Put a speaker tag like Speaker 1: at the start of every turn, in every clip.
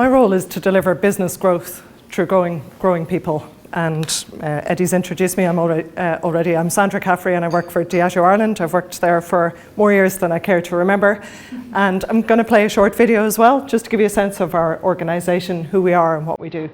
Speaker 1: My role is to deliver business growth through growing people. And Eddie's introduced me. I'm Sandra Caffrey, and I work for Diageo Ireland. I've worked there for more years than I care to remember. And I'm going to play a short video as well, just to give you a sense of our organisation, who we are and what we do.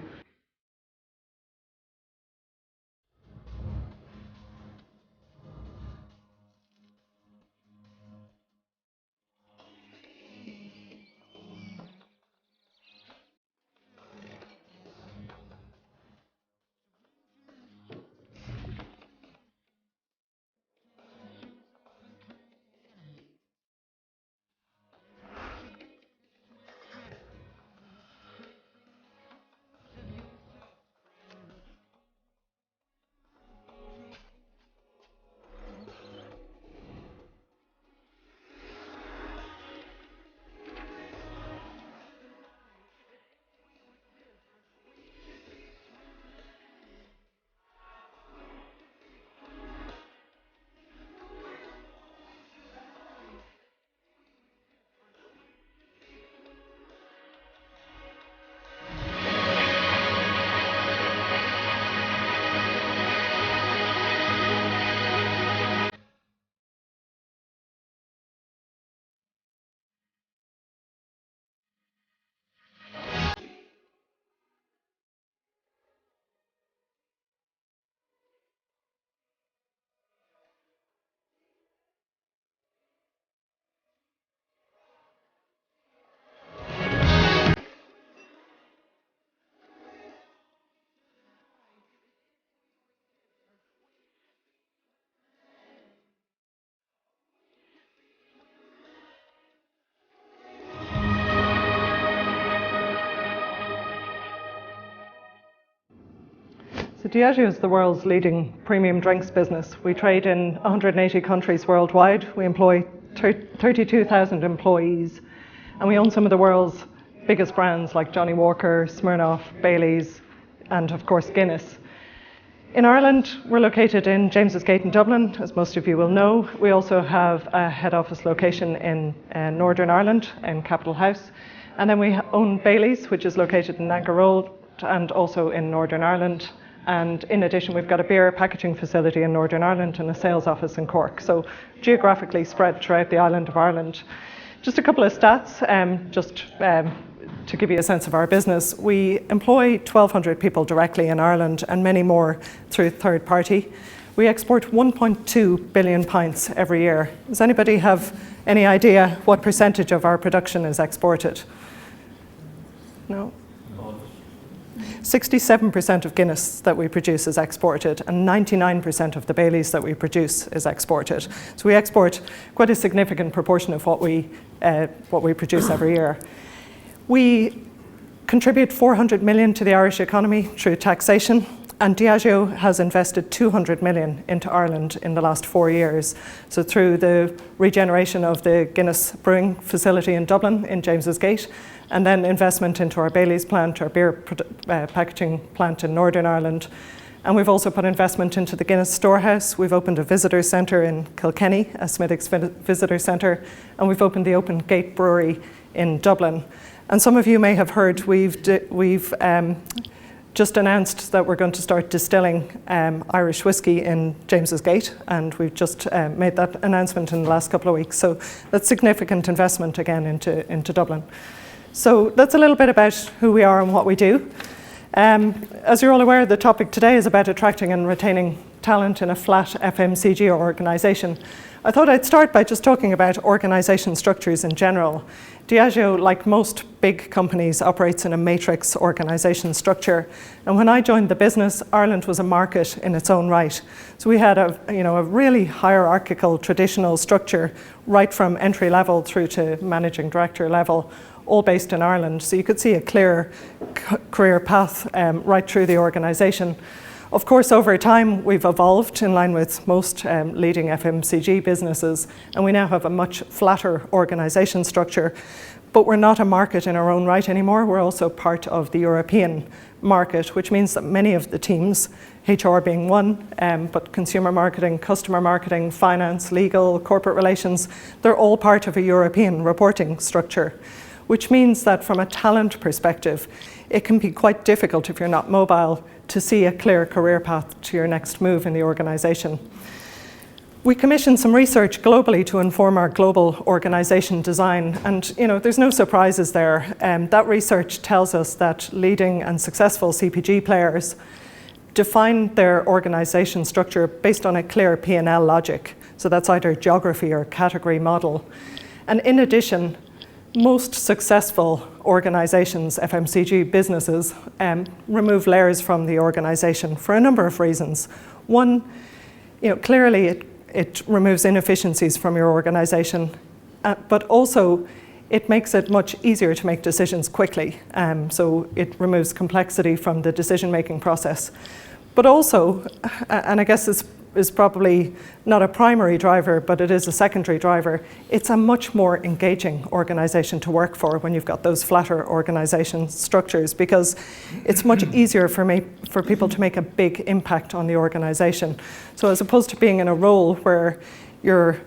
Speaker 1: So Diageo is the world's leading premium drinks business. We trade in 180 countries worldwide. We employ 32,000 employees, and we own some of the world's biggest brands like Johnnie Walker, Smirnoff, Baileys, and of course Guinness. In Ireland, we're located in James's Gate in Dublin, as most of you will know. We also have a head office location in Northern Ireland, in Capitol House. And then we own Baileys, which is located in Anchor Road and also in Northern Ireland. And in addition, we've got a beer packaging facility in Northern Ireland and a sales office in Cork. So geographically spread throughout the island of Ireland. Just a couple of stats, to give you a sense of our business. We employ 1,200 people directly in Ireland and many more through third party. We export 1.2 billion pints every year. Does anybody have any idea what percentage of our production is exported? No? 67% of Guinness that we produce is exported, and 99% of the Baileys that we produce is exported. So we export quite a significant proportion of what we produce every year. We contribute 400 million to the Irish economy through taxation, and Diageo has invested 200 million into Ireland in the last 4 years. So through the regeneration of the Guinness brewing facility in Dublin, in James's Gate, and then investment into our Baileys plant, our beer packaging plant in Northern Ireland. And we've also put investment into the Guinness storehouse. We've opened a visitor centre in Kilkenny, a Smithwick's visitor centre, and we've opened the Open Gate Brewery in Dublin. And some of you may have heard we've just announced that we're going to start distilling Irish whiskey in James's Gate, and we've just made that announcement in the last couple of weeks. So that's significant investment again into Dublin. So that's a little bit about who we are and what we do. As you're all aware, the topic today is about attracting and retaining talent in a flat FMCG organisation. I thought I'd start by just talking about organisation structures in general. Diageo, like most big companies, operates in a matrix organisation structure. And when I joined the business, Ireland was a market in its own right. So we had a really hierarchical, traditional structure, right from entry level through to managing director level, all based in Ireland. So you could see a clear career path right through the organisation. Of course, over time, we've evolved in line with most leading FMCG businesses, and we now have a much flatter organisation structure. But we're not a market in our own right anymore. We're also part of the European market, which means that many of the teams, HR being one, but consumer marketing, customer marketing, finance, legal, corporate relations, they're all part of a European reporting structure. which means that from a talent perspective, it can be quite difficult if you're not mobile to see a clear career path to your next move in the organisation. We commissioned some research globally to inform our global organisation design, and there's no surprises there. That research tells us that leading and successful CPG players define their organisation structure based on a clear P&L logic. So that's either geography or category model. And in addition, most successful organisations, FMCG businesses, remove layers from the organisation for a number of reasons. One, clearly it removes inefficiencies from your organisation, but also it makes it much easier to make decisions quickly. So it removes complexity from the decision-making process. But also, and I guess this is probably not a primary driver, but it is a secondary driver, it's a much more engaging organisation to work for when you've got those flatter organisation structures, because it's much easier for people to make a big impact on the organisation. So as opposed to being in a role where your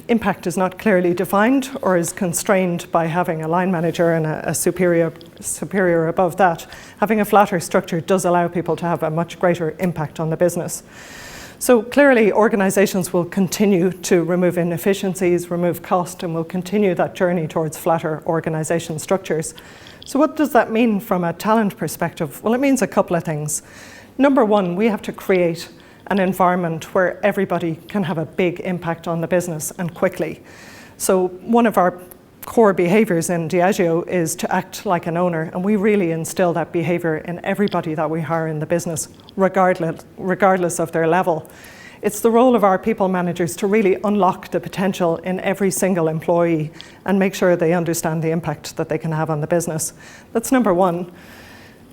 Speaker 1: impact is not clearly defined or is constrained by having a line manager and a superior above that, having a flatter structure does allow people to have a much greater impact on the business. So clearly organisations will continue to remove inefficiencies, remove cost, and will continue that journey towards flatter organisation structures. So what does that mean from a talent perspective? Well, it means a couple of things. Number one, we have to create an environment where everybody can have a big impact on the business and quickly. So one of our core behaviours in Diageo is to act like an owner, and we really instill that behaviour in everybody that we hire in the business, regardless of their level. It's the role of our people managers to really unlock the potential in every single employee and make sure they understand the impact that they can have on the business. That's number one.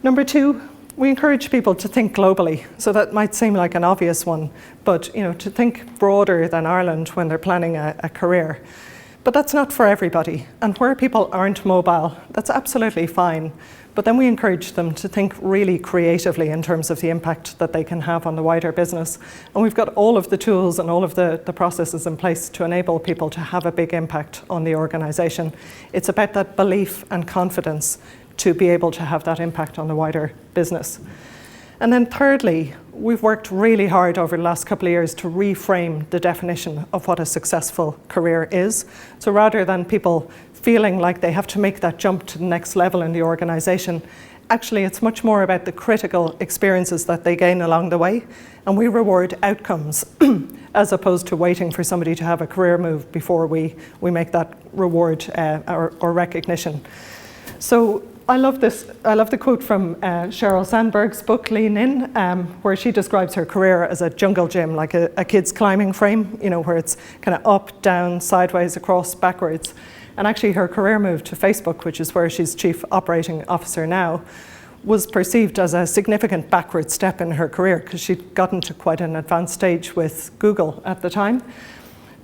Speaker 1: Number two, we encourage people to think globally. So that might seem like an obvious one, but to think broader than Ireland when they're planning a career. But that's not for everybody. And where people aren't mobile, that's absolutely fine. But then we encourage them to think really creatively in terms of the impact that they can have on the wider business. And we've got all of the tools and all of the processes in place to enable people to have a big impact on the organisation. It's about that belief and confidence to be able to have that impact on the wider business. And then thirdly, we've worked really hard over the last couple of years to reframe the definition of what a successful career is. So rather than people feeling like they have to make that jump to the next level in the organisation, actually it's much more about the critical experiences that they gain along the way, and we reward outcomes as opposed to waiting for somebody to have a career move before we make that reward or recognition. So I love this. I love the quote from Sheryl Sandberg's book, Lean In, where she describes her career as a jungle gym, like a kid's climbing frame, where it's kind of up, down, sideways, across, backwards. And actually her career move to Facebook, which is where she's Chief Operating Officer now, was perceived as a significant backward step in her career because she'd gotten to quite an advanced stage with Google at the time.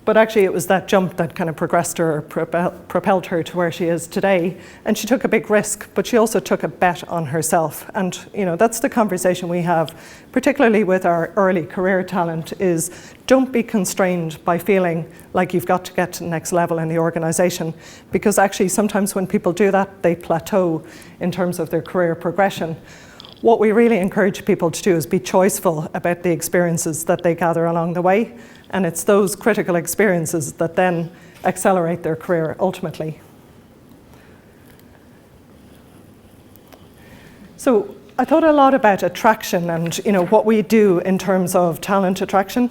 Speaker 1: But actually it was that jump that kind of progressed her, propelled her to where she is today. And she took a big risk, but she also took a bet on herself. And that's the conversation we have, particularly with our early career talent, is don't be constrained by feeling like you've got to get to the next level in the organisation. Because actually sometimes when people do that, they plateau in terms of their career progression. What we really encourage people to do is be choiceful about the experiences that they gather along the way. And it's those critical experiences that then accelerate their career ultimately. So I thought a lot about attraction and what we do in terms of talent attraction.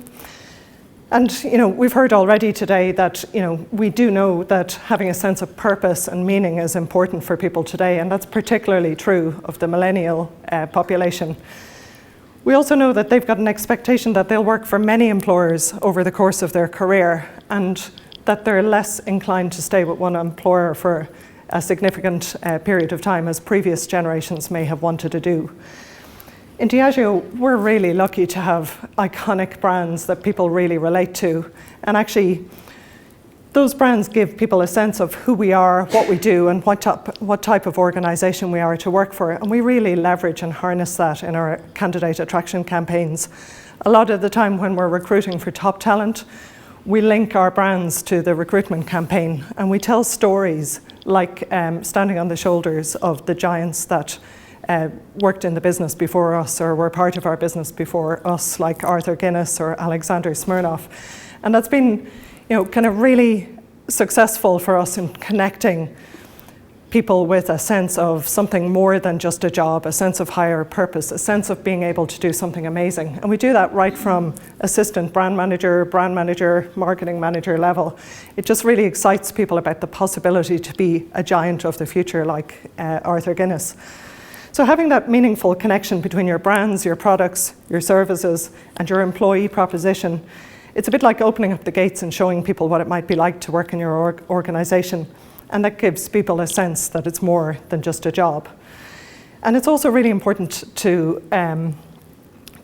Speaker 1: And we've heard already today that we do know that having a sense of purpose and meaning is important for people today, and that's particularly true of the millennial population. We also know that they've got an expectation that they'll work for many employers over the course of their career, and that they're less inclined to stay with one employer for a significant period of time as previous generations may have wanted to do. In Diageo, we're really lucky to have iconic brands that people really relate to, and actually those brands give people a sense of who we are, what we do, and what type of organisation we are to work for. And we really leverage and harness that in our candidate attraction campaigns. A lot of the time when we're recruiting for top talent, we link our brands to the recruitment campaign, and we tell stories like standing on the shoulders of the giants that worked in the business before us or were part of our business before us, like Arthur Guinness or Alexander Smirnoff. And that's been, kind of really successful for us in connecting people with a sense of something more than just a job, a sense of higher purpose, a sense of being able to do something amazing. And we do that right from assistant brand manager, marketing manager level. It just really excites people about the possibility to be a giant of the future like Arthur Guinness. So having that meaningful connection between your brands, your products, your services, and your employee proposition, it's a bit like opening up the gates and showing people what it might be like to work in your organization. And that gives people a sense that it's more than just a job. And it's also really important to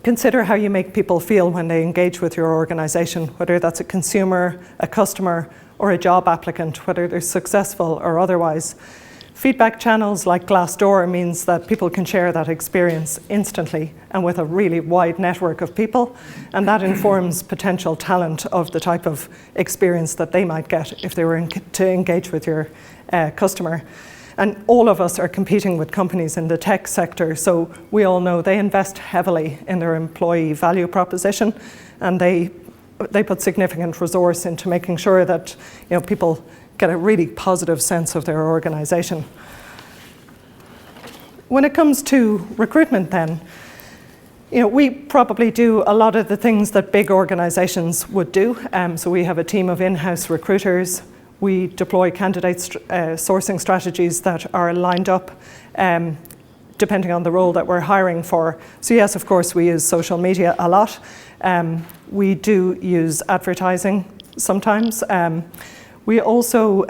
Speaker 1: consider how you make people feel when they engage with your organization, whether that's a consumer, a customer, or a job applicant, whether they're successful or otherwise. Feedback channels like Glassdoor means that people can share that experience instantly and with a really wide network of people, and that informs potential talent of the type of experience that they might get if they were to engage with your customer. And all of us are competing with companies in the tech sector, so we all know they invest heavily in their employee value proposition, and they put significant resource into making sure that people get a really positive sense of their organization. When it comes to recruitment then, we probably do a lot of the things that big organizations would do. So we have a team of in-house recruiters. We deploy candidate sourcing strategies that are lined up depending on the role that we're hiring for. So yes, of course, we use social media a lot. We do use advertising sometimes. We also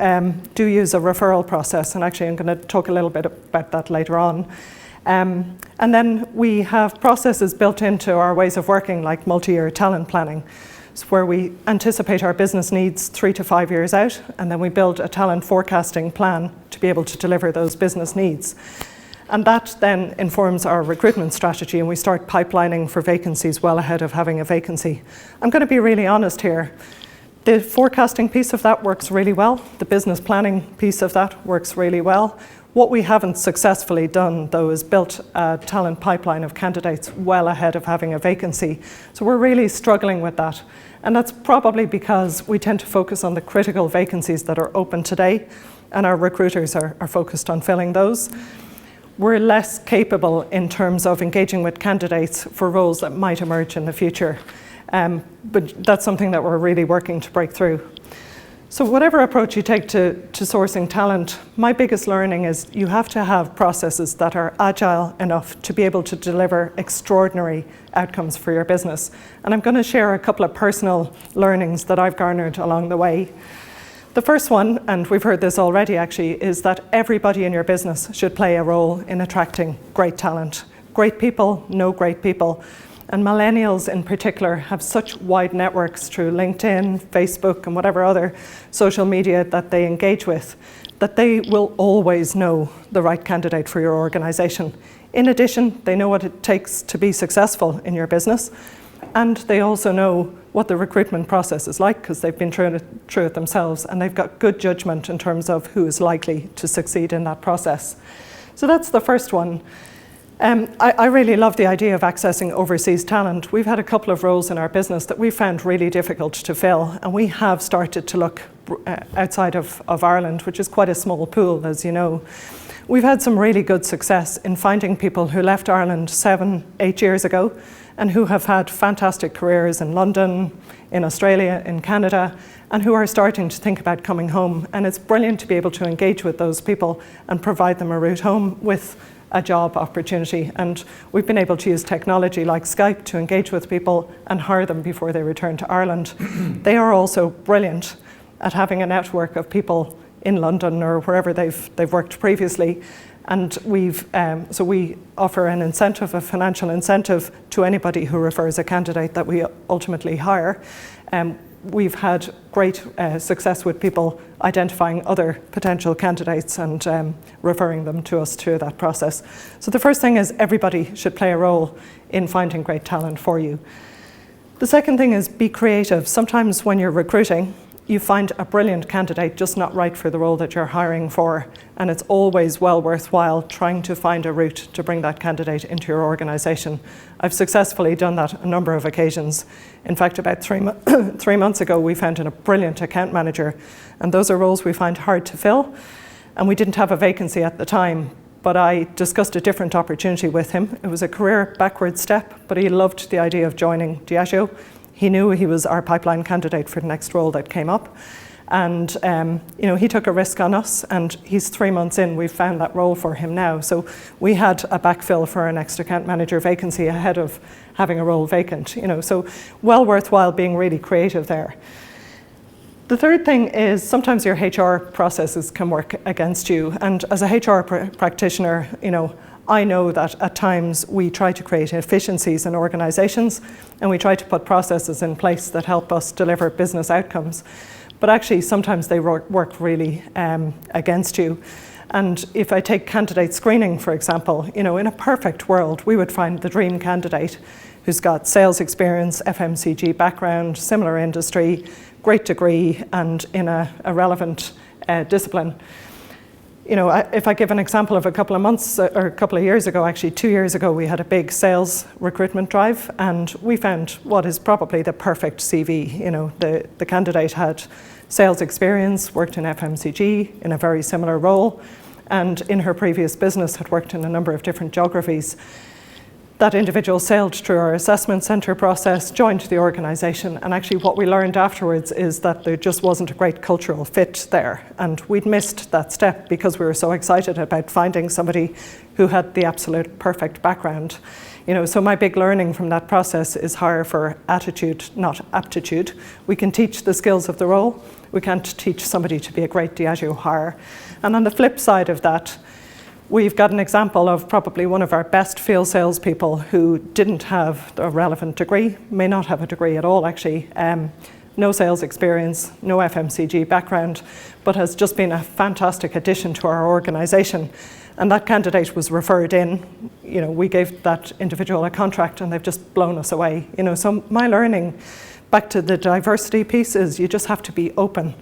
Speaker 1: do use a referral process, and actually I'm going to talk a little bit about that later on. And then we have processes built into our ways of working, like multi-year talent planning, where we anticipate our business needs 3 to 5 years out, and then we build a talent forecasting plan to be able to deliver those business needs. And that then informs our recruitment strategy, and we start pipelining for vacancies well ahead of having a vacancy. I'm going to be really honest here. The forecasting piece of that works really well. The business planning piece of that works really well. What we haven't successfully done, though, is built a talent pipeline of candidates well ahead of having a vacancy. So we're really struggling with that. And that's probably because we tend to focus on the critical vacancies that are open today, and our recruiters are focused on filling those. We're less capable in terms of engaging with candidates for roles that might emerge in the future. But that's something that we're really working to break through. So whatever approach you take to sourcing talent, my biggest learning is you have to have processes that are agile enough to be able to deliver extraordinary outcomes for your business. And I'm going to share a couple of personal learnings that I've garnered along the way. The first one, and we've heard this already actually, is that everybody in your business should play a role in attracting great talent. Great people know great people. And millennials in particular have such wide networks through LinkedIn, Facebook, and whatever other social media that they engage with, that they will always know the right candidate for your organization. In addition, they know what it takes to be successful in your business, and they also know what the recruitment process is like because they've been through it themselves, and they've got good judgment in terms of who is likely to succeed in that process. So that's the first one. I really love the idea of accessing overseas talent. We've had a couple of roles in our business that we found really difficult to fill, and we have started to look outside of Ireland, which is quite a small pool, as you know. We've had some really good success in finding people who left Ireland 7, 8 years ago and who have had fantastic careers in London, in Australia, in Canada, and who are starting to think about coming home. And it's brilliant to be able to engage with those people and provide them a route home with a job opportunity. And we've been able to use technology like Skype to engage with people and hire them before they return to Ireland. They are also brilliant at having a network of people in London or wherever they've worked previously. And so we offer an incentive, a financial incentive to anybody who refers a candidate that we ultimately hire. We've had great success with people identifying other potential candidates and referring them to us through that process. So the first thing is everybody should play a role in finding great talent for you. The second thing is be creative. Sometimes when you're recruiting, you find a brilliant candidate just not right for the role that you're hiring for, and it's always well worthwhile trying to find a route to bring that candidate into your organisation. I've successfully done that a number of occasions. In fact, about 3 months ago, we found a brilliant account manager, and those are roles we find hard to fill, and we didn't have a vacancy at the time, but I discussed a different opportunity with him. It was a career backward step, but he loved the idea of joining Diageo. He knew he was our pipeline candidate for the next role that came up. And he took a risk on us, and he's 3 months in, we've found that role for him now. So we had a backfill for our next account manager vacancy ahead of having a role vacant. So well worthwhile being really creative there. The third thing is sometimes your HR processes can work against you. And as a HR practitioner, I know that at times we try to create efficiencies in organisations, and we try to put processes in place that help us deliver business outcomes. But actually, sometimes they work really against you. And if I take candidate screening, for example, in a perfect world, we would find the dream candidate who's got sales experience, FMCG background, similar industry, great degree, and in a relevant discipline. If I give an example of a couple of months or a couple of years ago, actually 2 years ago, we had a big sales recruitment drive, and we found what is probably the perfect CV. The candidate had sales experience, worked in FMCG in a very similar role, and in her previous business had worked in a number of different geographies. That individual sailed through our assessment centre process, joined the organisation, and actually what we learned afterwards is that there just wasn't a great cultural fit there, and we'd missed that step because we were so excited about finding somebody who had the absolute perfect background. So my big learning from that process is hire for attitude, not aptitude. We can teach the skills of the role. We can't teach somebody to be a great Diageo hire. And on the flip side of that, we've got an example of probably one of our best field salespeople who didn't have a relevant degree, may not have a degree at all actually, no sales experience, no FMCG background, but has just been a fantastic addition to our organisation. And that candidate was referred in. We gave that individual a contract, and they've just blown us away. So my learning, back to the diversity piece, is you just have to be open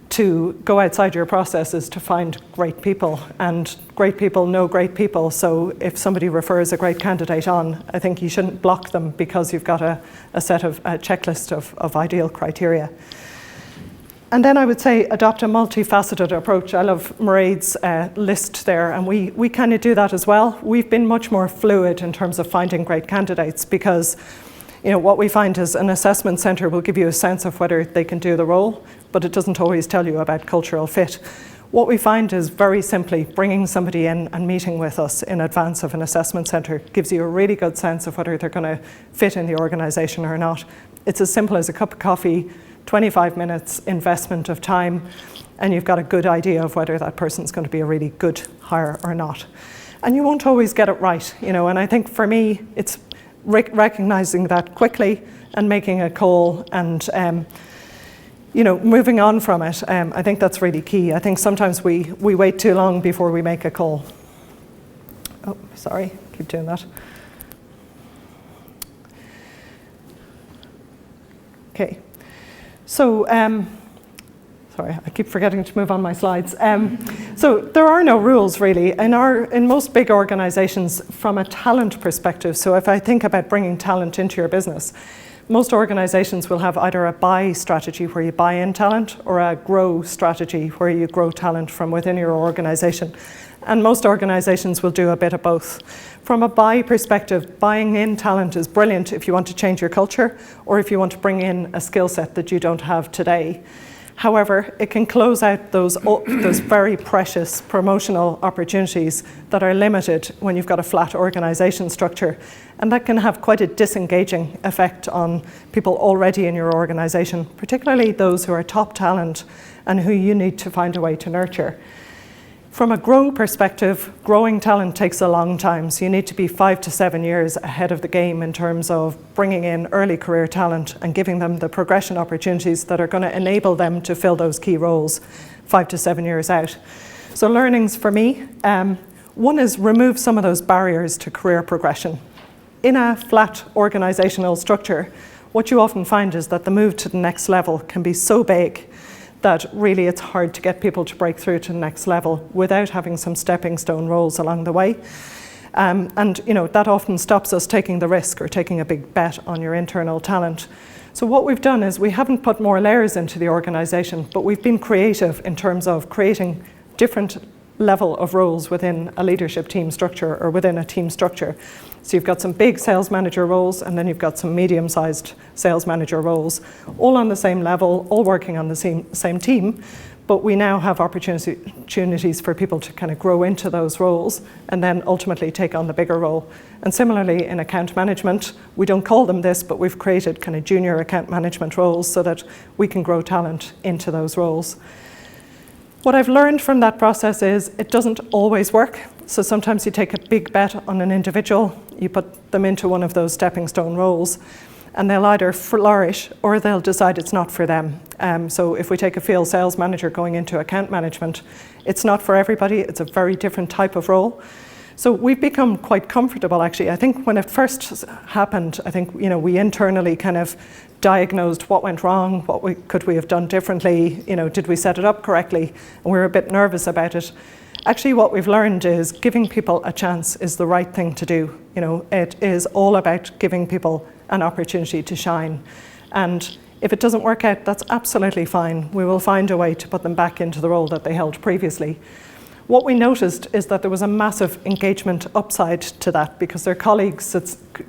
Speaker 1: to go outside your processes to find great people, and great people know great people. So if somebody refers a great candidate on, I think you shouldn't block them because you've got a checklist of ideal criteria. And then I would say adopt a multifaceted approach. I love Mairead's list there, and we kind of do that as well. We've been much more fluid in terms of finding great candidates because what we find is an assessment centre will give you a sense of whether they can do the role, but it doesn't always tell you about cultural fit. What we find is very simply bringing somebody in and meeting with us in advance of an assessment centre gives you a really good sense of whether they're going to fit in the organisation or not. It's as simple as a cup of coffee, 25 minutes investment of time, and you've got a good idea of whether that person's going to be a really good hire or not. And you won't always get it right, and I think for me it's recognising that quickly and making a call and moving on from it. I think that's really key. I think sometimes we wait too long before we make a call. Oh, sorry, keep doing that. Okay, so sorry, I keep forgetting to move on my slides. So there are no rules really in most big organisations from a talent perspective. So if I think about bringing talent into your business, most organisations will have either a buy strategy where you buy in talent or a grow strategy where you grow talent from within your organisation. And most organisations will do a bit of both. From a buy perspective, buying in talent is brilliant if you want to change your culture or if you want to bring in a skill set that you don't have today. However, it can close out those very precious promotional opportunities that are limited when you've got a flat organisation structure. And that can have quite a disengaging effect on people already in your organisation, particularly those who are top talent and who you need to find a way to nurture. From a grow perspective, growing talent takes a long time. So you need to be 5 to 7 years ahead of the game in terms of bringing in early career talent and giving them the progression opportunities that are going to enable them to fill those key roles 5 to 7 years out. So learnings for me, one is remove some of those barriers to career progression. In a flat organisational structure, what you often find is that the move to the next level can be so big that really it's hard to get people to break through to the next level without having some stepping stone roles along the way. And that often stops us taking the risk or taking a big bet on your internal talent. So what we've done is we haven't put more layers into the organisation, but we've been creative in terms of creating different level of roles within a leadership team structure or within a team structure. So you've got some big sales manager roles, and then you've got some medium-sized sales manager roles, all on the same level, all working on the same team, but we now have opportunities for people to kind of grow into those roles and then ultimately take on the bigger role. And similarly in account management, we don't call them this, but we've created kind of junior account management roles so that we can grow talent into those roles. What I've learned from that process is it doesn't always work. So sometimes you take a big bet on an individual, you put them into one of those stepping stone roles, and they'll either flourish or they'll decide it's not for them. So if we take a field sales manager going into account management, it's not for everybody, it's a very different type of role. So we've become quite comfortable, actually. I think when it first happened, I think we internally kind of diagnosed what went wrong, could we have done differently, did we set it up correctly, and we were a bit nervous about it. Actually, what we've learned is giving people a chance is the right thing to do. It is all about giving people an opportunity to shine. And if it doesn't work out, that's absolutely fine. We will find a way to put them back into the role that they held previously. What we noticed is that there was a massive engagement upside to that because their colleagues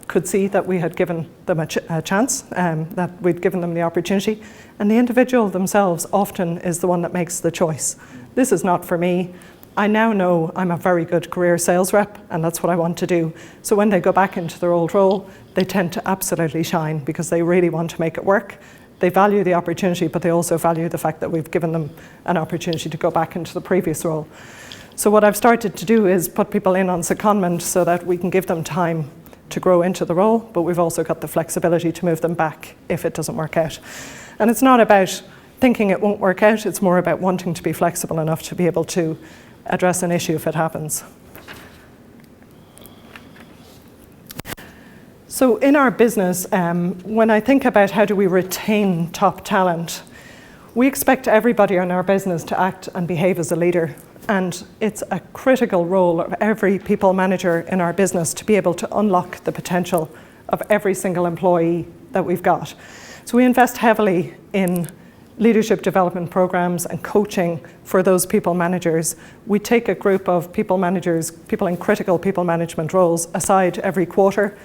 Speaker 1: could see that we had given them a chance, that we'd given them the opportunity, and the individual themselves often is the one that makes the choice. This is not for me. I now know I'm a very good career sales rep and that's what I want to do. So when they go back into their old role, they tend to absolutely shine because they really want to make it work. They value the opportunity, but they also value the fact that we've given them an opportunity to go back into the previous role. So what I've started to do is put people in on secondment so that we can give them time to grow into the role, but we've also got the flexibility to move them back if it doesn't work out. And it's not about thinking it won't work out, it's more about wanting to be flexible enough to be able to address an issue if it happens. So in our business, when I think about how do we retain top talent, we expect everybody in our business to act and behave as a leader. And it's a critical role of every people manager in our business to be able to unlock the potential of every single employee that we've got. So we invest heavily in leadership development programs and coaching for those people managers. We take a group of people managers, people in critical people management roles, aside every quarter,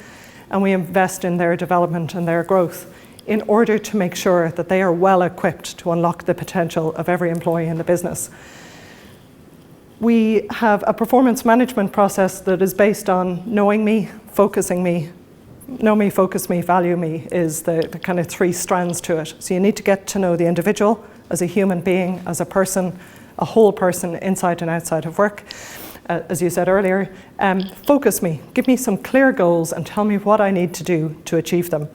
Speaker 1: and we invest in their development and their growth in order to make sure that they are well equipped to unlock the potential of every employee in the business. We have a performance management process that is based on knowing me, focusing me. Know me, focus me, value me is the kind of three strands to it. So you need to get to know the individual as a human being, as a person, a whole person inside and outside of work. As you said earlier, focus me, give me some clear goals and tell me what I need to do to achieve them.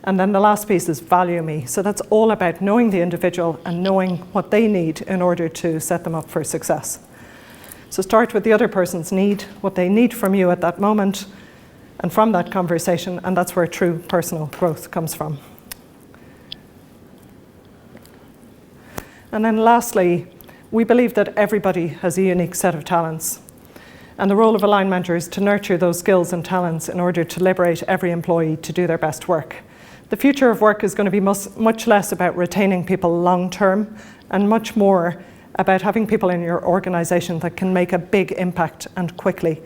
Speaker 1: And then the last piece is value me. So that's all about knowing the individual and knowing what they need in order to set them up for success. So start with the other person's need, what they need from you at that moment, and from that conversation, and that's where true personal growth comes from. And then lastly, we believe that everybody has a unique set of talents. And the role of a line manager is to nurture those skills and talents in order to liberate every employee to do their best work. The future of work is going to be much less about retaining people long term and much more about having people in your organisation that can make a big impact and quickly.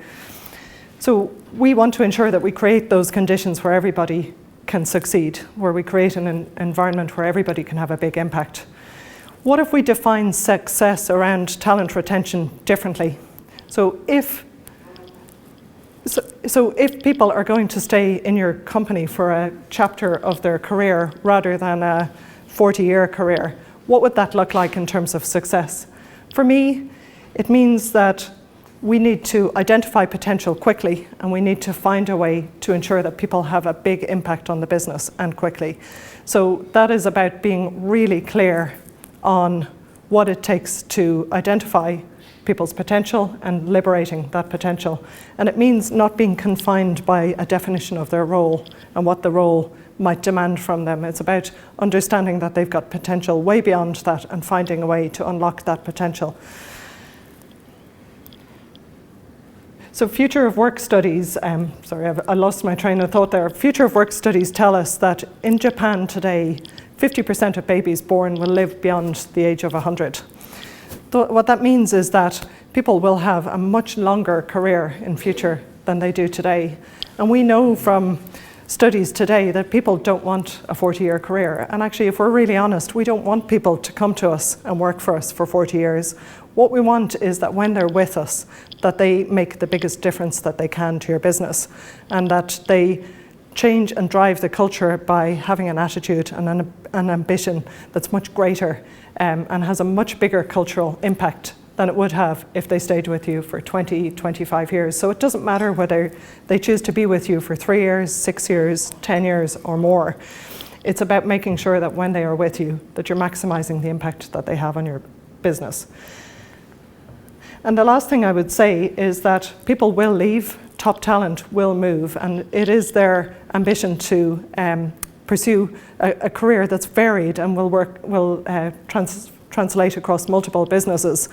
Speaker 1: So we want to ensure that we create those conditions where everybody can succeed, where we create an environment where everybody can have a big impact. What if we define success around talent retention differently? So if people are going to stay in your company for a chapter of their career rather than a 40-year career, what would that look like in terms of success? For me, it means that we need to identify potential quickly, and we need to find a way to ensure that people have a big impact on the business and quickly. So that is about being really clear on what it takes to identify people's potential and liberating that potential. And it means not being confined by a definition of their role and what the role might demand from them. It's about understanding that they've got potential way beyond that and finding a way to unlock that potential. So future of work studies, I lost my train of thought there. Future of work studies tell us that in Japan today, 50% of babies born will live beyond the age of 100. What that means is that people will have a much longer career in future than they do today. And we know from studies today that people don't want a 40-year career. And actually, if we're really honest, we don't want people to come to us and work for us for 40 years. What we want is that when they're with us, that they make the biggest difference that they can to your business, and that they change and drive the culture by having an attitude and an ambition that's much greater and has a much bigger cultural impact than it would have if they stayed with you for 20, 25 years. So it doesn't matter whether they choose to be with you for 3 years, 6 years, 10 years or more. It's about making sure that when they are with you, that you're maximizing the impact that they have on your business. And the last thing I would say is that people will leave, top talent will move, and it is their ambition to pursue a career that's varied and will translate across multiple businesses.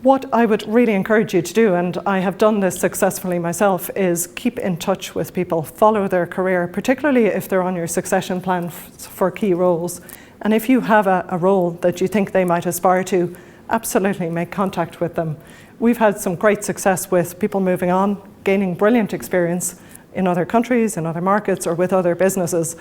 Speaker 1: What I would really encourage you to do, and I have done this successfully myself, is keep in touch with people, follow their career, particularly if they're on your succession plan for key roles. And if you have a role that you think they might aspire to, absolutely make contact with them. We've had some great success with people moving on, gaining brilliant experience in other countries, in other markets, or with other businesses.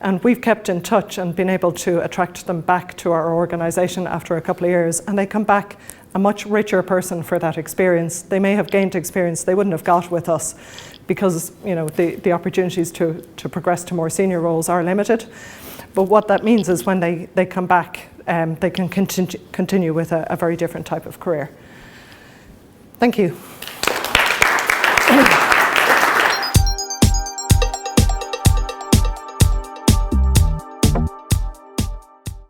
Speaker 1: And we've kept in touch and been able to attract them back to our organisation after a couple of years. And they come back a much richer person for that experience. They may have gained experience they wouldn't have got with us because the opportunities to progress to more senior roles are limited. But what that means is when they come back, they can continue with a very different type of career. Thank you.